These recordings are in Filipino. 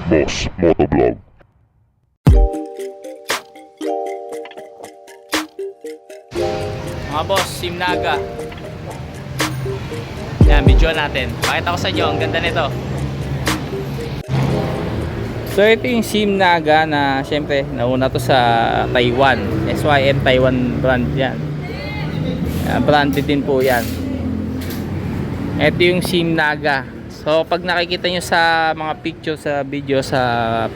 Moss Motovlog. Mga boss, Simnaga. Yan, video natin. Pakita ko sa inyo, ang ganda nito. So ito yung Simnaga na syempre nauna to sa Taiwan. SYM Taiwan brand yan. Branded din po yan. Ito yung Simnaga. So pag nakikita nyo sa mga picture sa video sa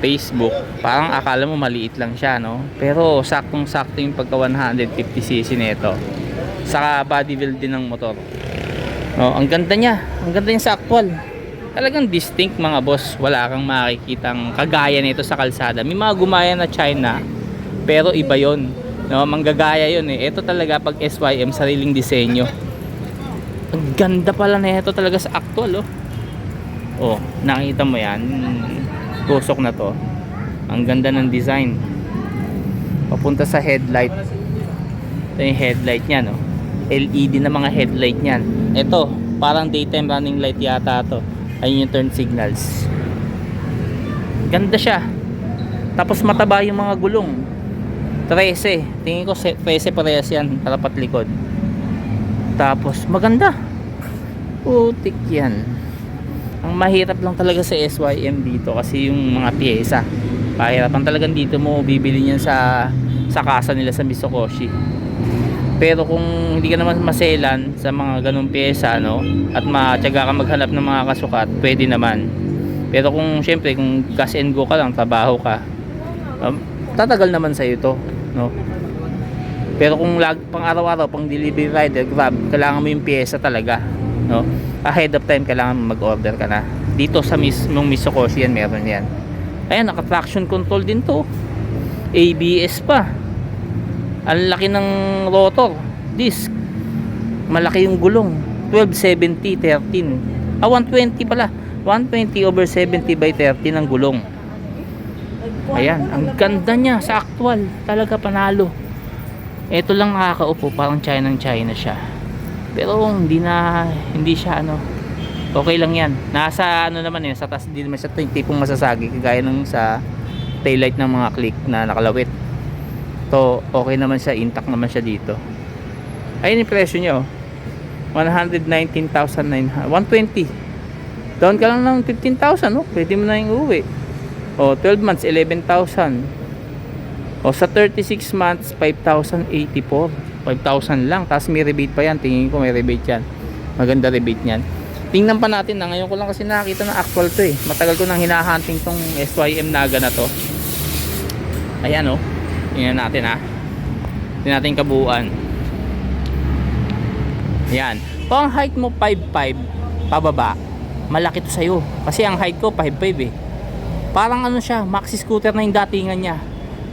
Facebook, parang akala mo maliit lang siya, no? Pero saktong sakto yung pagka 150cc nito. Saka body build din ng motor. No, ang ganda niya sa actual. Talagang distinct mga boss. Wala kang makikitang kagaya nito sa kalsada. May mga gumaya na China, pero iba yon, no? Manggagaya yon eh. Ito talaga pag SYM, sariling disenyo. Ang ganda pala na ito talaga sa actual, oh. Oh, nakita mo yan, tusok na to. Ang ganda ng design. Papunta sa headlight. Ito yung headlight niya, no? LED na mga headlight niyan. Ito, parang daytime running light yata to. Ayun yung turn signals. Ganda siya. Tapos mataba yung mga gulong. 13. Tingin ko 13 parehas yan, karapat likod. Tapos maganda. Putik yan. Ang mahirap lang talaga sa SYM dito kasi yung mga pyesa. Pahirapan talagang dito mo bibili niyan sa kasa nila sa Mitsukoshi. Pero kung hindi ka naman maselan sa mga ganung pyesa, no, at matyaga ka maghanap ng mga kasukat, pwede naman. Pero kung syempre kung gas and go ka lang, trabaho ka, tatagal naman sa ito, no. Pero kung pang araw-araw, pang delivery rider, Grab, kailangan mo yung pyesa talaga, no. Ahead of time kailangan mag-order ka na. Dito sa mismong Mitsukoshi yan, meron yan. Ayan, naka-traction control din to. ABS pa. Ang laki ng rotor disc. Malaki yung gulong. 1270/13. 120 pala. 120/70/30 ng gulong. Ayan, ang ganda niya sa actual. Talaga panalo. Ito lang nakakaupo, parang China siya. Pero hindi siya ano. Okay lang yan. Nasa ano naman sa taas, hindi naman siya tipong masasagi kagaya ng sa taillight ng mga click na nakalawit. To okay naman siya, intact naman siya dito. Ayun yung presyo niya, oh. 119,900, 120. Down ka lang ng 15,000, oh. Pwede mo na yung uwi. Oh, 12 months 11,000. Oh, sa 36 months 5,084. 5,000 lang, tapos may rebate pa yan. Tingin ko may rebate yan. Maganda rebate yan. Tingnan pa natin na, ngayon ko lang kasi nakakita na actual to eh. Matagal ko nang hinahunting tong SYM Naga na to. Ayan, oh. Tingnan natin, ha. Tingnan natin kabuuan. Ayan. Kung ang height mo 5'5", pababa, malaki to sa'yo. Kasi ang height ko 5'5" eh. Parang ano siya, maxi scooter na yung datingan niya.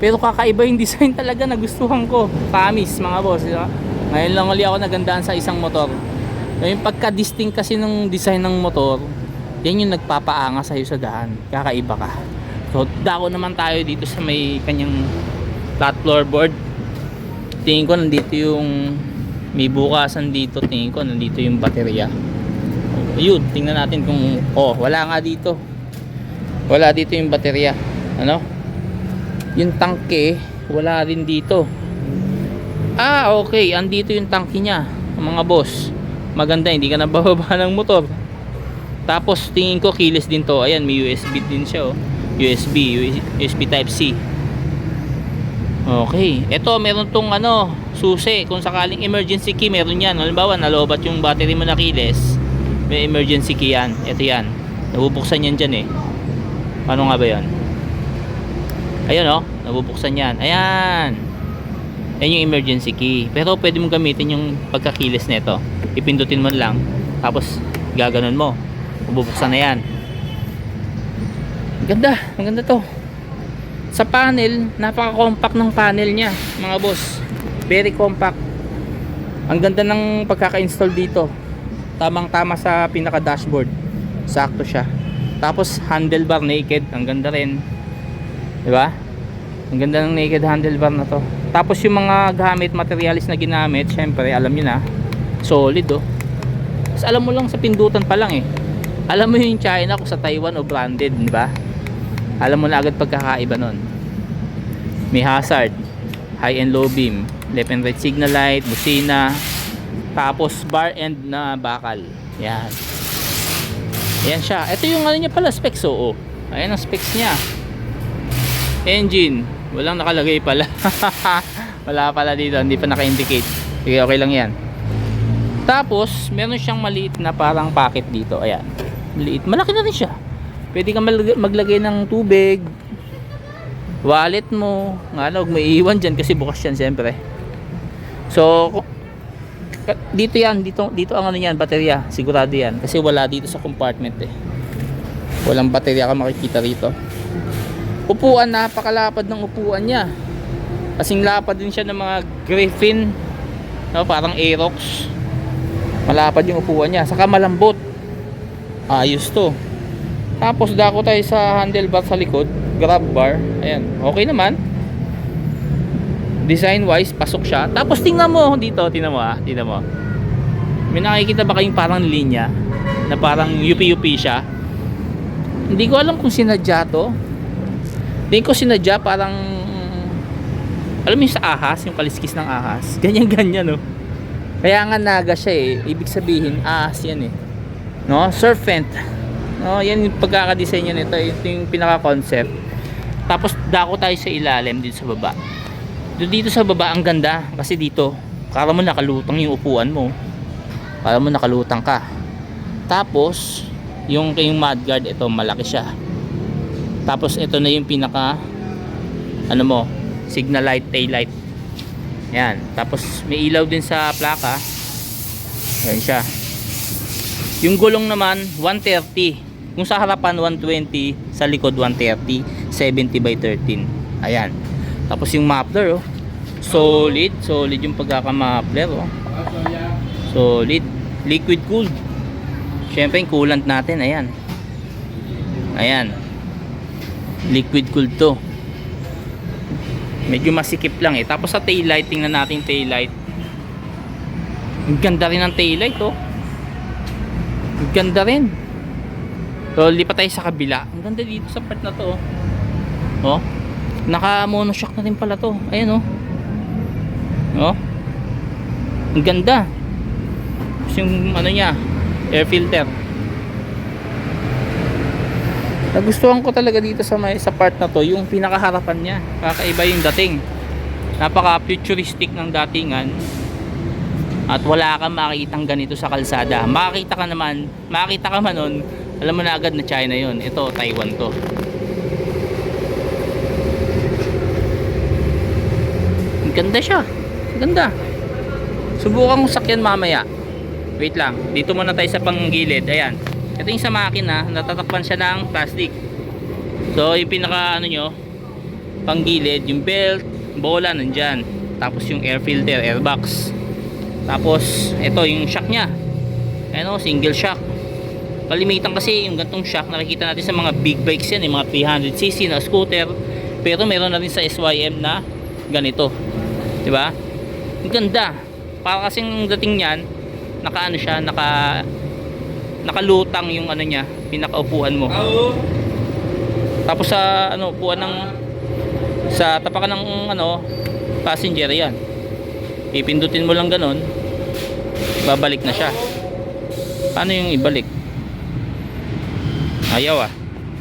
Pero kakaiba yung design talaga, nagustuhan ko. Promise mga boss, diba? Ngayon lang ulit ako nagandaan sa isang motor. Yung pagka-distinct kasi ng design ng motor, yan yung nagpapaangas sa'yo sa daan. Kakaiba ka. So dako naman tayo dito sa may kanyang flat floorboard. Tingin ko nandito yung may bukasan dito. Tingin ko nandito yung baterya. Ayun, tingnan natin kung wala nga dito. Wala dito yung baterya. Ano? Yung tangke wala rin dito. Okay, andito yung tangke niya, mga boss. Maganda, hindi ka na bababa ng motor. Tapos tingin ko keyless din to. Ayan, may USB din siya, oh. USB type C. Okay, ito meron tong susi. Kung sakaling emergency key, meron yan. Halimbawa nalobat yung battery mo na keyless, may emergency key yan. Ito yan, nabubuksan yan dyan eh. Paano nga ba yan? Ayun, oh, nabubuksan yan. Ayan. Yan yung emergency key. Pero pwede mong gamitin yung pagka-keyless nito. Ipindutin mo lang. Tapos gaganon mo. Mabubuksan na yan. Ganda. Maganda to. Sa panel, napaka-compact ng panel niya, mga boss. Very compact. Ang ganda ng pagkaka-install dito. Tamang-tama sa pinaka-dashboard. Sakto siya. Tapos handlebar naked. Ang ganda rin. Diba? Ang ganda ng naked handlebar na to. Tapos yung mga gamit, materialis na ginamit, syempre alam nyo na, solid, oh. Tapos alam mo lang sa pindutan pa lang eh. Alam mo yung China kung sa Taiwan o branded, diba? alam mo na agad pagkakaiba nun. May hazard, high and low beam, left and right signal light, busina, tapos bar end na bakal. Yan. Yan siya. Ito yung ano niya pala, specs. Oo. Ayan ang specs niya. Engine, walang nakalagay pala. Wala pala dito, hindi pa naka-indicate. Sige, okay lang yan. Tapos meron siyang maliit na parang pocket dito. Ayan, maliit, malaki na rin siya. Pwede kang maglagay ng tubig, wallet mo, ano, huwag maiiwan dyan kasi bukas yan siyempre. So dito yan, dito ang ano yan, baterya, sigurado yan kasi wala dito sa compartment eh. Walang baterya ka makikita rito. Upuan, napakalapad ng upuan niya. Kasing lapad din siya ng mga Griffin, no, parang Aerox. Malapad yung upuan niya, saka malambot. Ayos to. Tapos dako tayo sa handlebar sa likod, grab bar. Ayan, okay naman. Design wise, pasok siya. Tapos tingnan mo dito, tingnan mo. May nakikita ba kayong parang linya na parang UP-UP siya? Hindi ko alam kung sinadya to. Hindi ko sinadya, parang alam mo yung sa ahas, yung kaliskis ng ahas. Ganyan, no? Kaya nga naga siya eh. Ibig sabihin, ahas yan eh. No? Serpent. No, yan yung pagkakadesign niya nito. Ito yung pinaka-concept. Tapos dako tayo sa ilalim dito sa baba. Dito sa baba ang ganda kasi dito, para mo nakalutang yung upuan mo. Para mo nakalutang ka. Tapos yung mudguard, ito malaki siya. Tapos ito na yung pinaka ano mo, signal light, tail light. Yan. Tapos may ilaw din sa plaka. Yan siya. Yung gulong naman 130. Kung sa harapan 120, sa likod 130, 70 by 13. Ayan. Tapos yung muffler, oh. Solid yung pagkaka-muffler, oh. Solid, liquid cooled. Syempre yung coolant natin, ayan. Ayan. Liquid cooled to. Medyo masikip lang eh. Tapos sa tail light, tingnan natin tail light. Ang ganda rin ng tail light, oh. Ang ganda rin. So lipat tayo sa kabila. Ang ganda dito sa part na to, oh. Oh, naka monoshock na rin pala to. Ayan, oh. Oh, ang ganda. Tapos yung ano niya, air filter. Nagustuhan ko talaga dito sa part na to, yung pinakaharapan niya. Kakaiba yung dating. Napaka futuristic ng datingan. At wala kang makikitang ganito sa kalsada. Makita ka man nun, alam mo na agad na China yun. Ito, Taiwan to. Ang ganda siya. Ang ganda. Subukan kong sakyan mamaya. Wait lang. Dito muna tayo sa panggilid. Ayan. Ito yung sa makina. Natatakpan siya ng plastic. So, yung pinaka ano nyo, panggilid, yung belt, bola, nandyan. Tapos yung air filter, airbox. Tapos, ito yung shock nya. Ayan, single shock. Kalimitan kasi yung gantong shock nakikita natin sa mga big bikes yan, yung mga 300cc na scooter, pero meron na rin sa SYM na ganito, di ba? Ang ganda, para kasing dating niyan, naka ano siya, nakalutang yung ano niya, pinakaupuan mo. Tapos sa ano, upuan ng sa tapakan ng ano, passenger, yan. Ipindutin mo lang ganon, babalik na siya. Paano yung ibalik? Ayaw ah.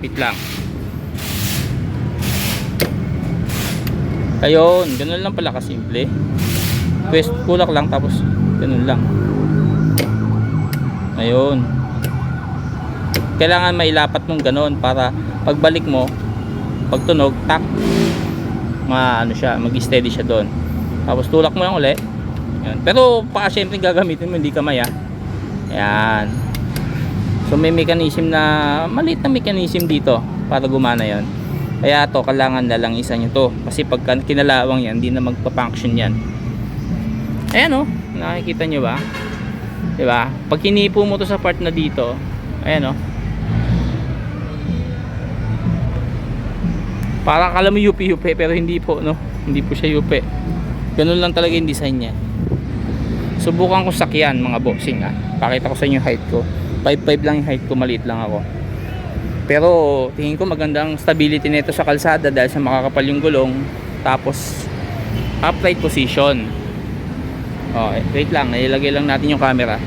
Wait lang. Ayun, ganun lang pala kasimple. Twist, kulak lang tapos ganun lang. Ayun. Kailangan mailapat nung ganun para pagbalik mo, pagtunog, tak, ano siya, mag-steady siya doon. Tapos tulak mo lang ulit. Ayun. Pero pa syempre gagamitin mo, hindi kamay ah. Ayan. So may mechanism na, maliit na mechanism dito para gumana yon. Kaya to, kailangan na lang isa nyo to. Kasi pag kinalawang yan, hindi na magpa-function yan. Ayan o, nakikita nyo ba? Diba? Pag hinipo mo to sa part na dito, ayan o. Parang kala mo yupi-yupi, pero hindi po, no? Hindi po siya yupi. Ganun lang talaga yung design niya. Subukan ko sakyan mga boxing ah. Pakita ko sa inyo height ko. 5'5 lang yung height ko, maliit lang ako. Pero tingin ko magandang stability nito sa kalsada dahil sa makakapal yung gulong. Tapos upright position. Wait lang, ilagay lang natin yung camera.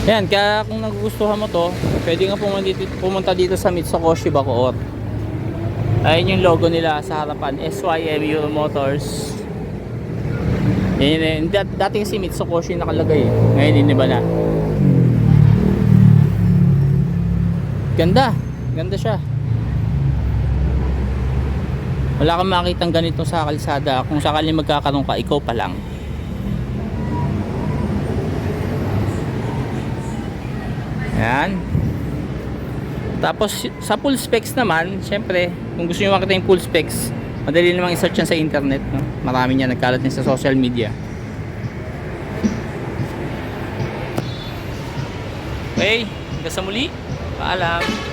Yan, kaya kung nagugustuhan mo to, pwede nga pumunta dito sa Mitsukoshi Bacoor. Ayun yung logo nila sa harapan, SYM Euro Motors. Yan, dati kasi Mitsukoshi nakalagay eh. Ngayon hindi ba na? Ganda, ganda siya. Wala kang makitang ganito sa kalsada. Kung sakaling magkakaroon ka, ikaw pa lang. Ayan. Tapos sa full specs naman, syempre, kung gusto niyo makita yung full specs, madali namang i-search yan sa internet, no? Marami niya nagkalat din sa social media. Okay, hanggang sa muli. Paalam.